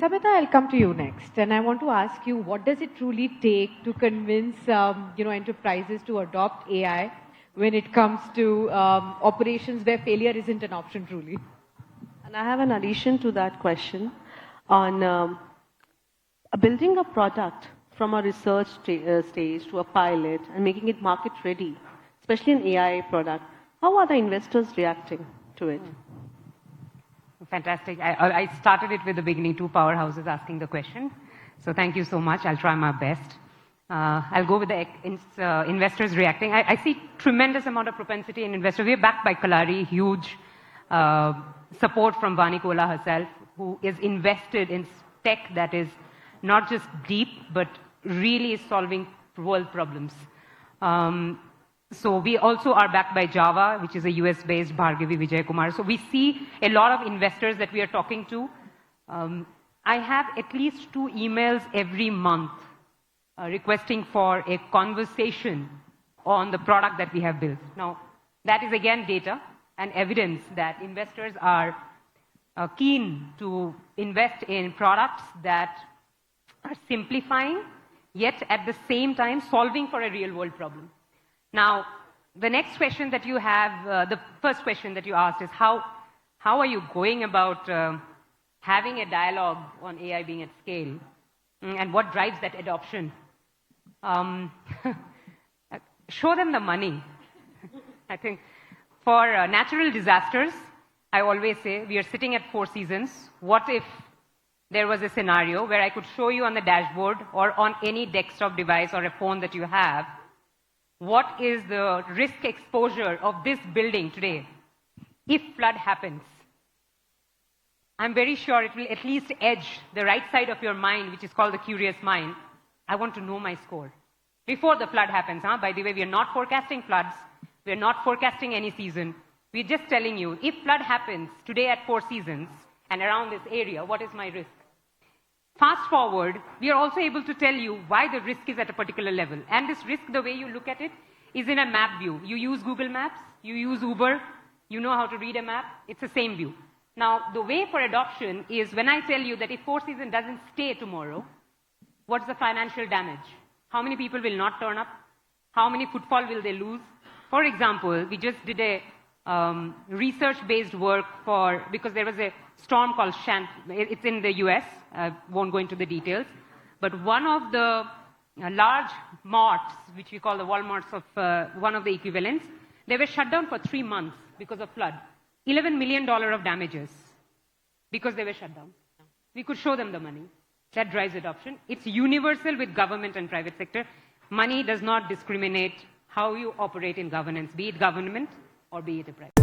Samhita, I'll come to you next, and I want to ask you, what does it truly take to convince enterprises to adopt AI when it comes to operations where failure isn't an option truly? And I have an addition to that question on building a product from a research stage to a pilot and making it market ready, especially an AI product. How are the investors reacting to it? Fantastic. I started it with the beginning, two powerhouses asking the question. So thank you so much. I'll try my best. I'll go with the investors reacting. I see tremendous amount of propensity in investors. We're backed by Kalari, huge support from Vani Kola herself, who is invested in tech that is not just deep, but really is solving world problems. So we also are backed by Java, which is a US-based Bhargavi Vijay Kumar. So we see a lot of investors that we are talking to. I have at least 2 emails every month requesting for a conversation on the product that we have built. Now, that is again data and evidence that investors are keen to invest in products that are simplifying, yet at the same time solving for a real-world problem. Now, the next question that you have, the first question that you asked is how are you going about having a dialogue on AI being at scale, and what drives that adoption? Show them the money. I think for natural disasters, I always say we are sitting at 4 seasons. What if there was a scenario where I could show you on the dashboard or on any desktop device or a phone that you have, what is the risk exposure of this building today if flood happens? I'm very sure it will at least edge the right side of your mind, which is called the curious mind. I want to know my score before the flood happens. By the way, we are not forecasting floods. We are not forecasting any season. We're just telling you, if flood happens today at 4 seasons and around this area, what is my risk? Fast forward, we are also able to tell you why the risk is at a particular level. And this risk, the way you look at it, is in a map view. You use Google Maps, you use Uber, you know how to read a map, it's the same view. Now, the way for adoption is when I tell you that if 4 seasons doesn't stay tomorrow, what's the financial damage? How many people will not turn up? How many footfall will they lose? For example, we just did a research-based work because there was a storm called it's in the US, I won't go into the details, but one of the large marts, which we call the Walmarts of one of the equivalents, they were shut down for 3 months because of flood. $11 million of damages because they were shut down. We could show them the money. That drives adoption. It's universal with government and private sector. Money does not discriminate how you operate in governance, be it government or be it a private.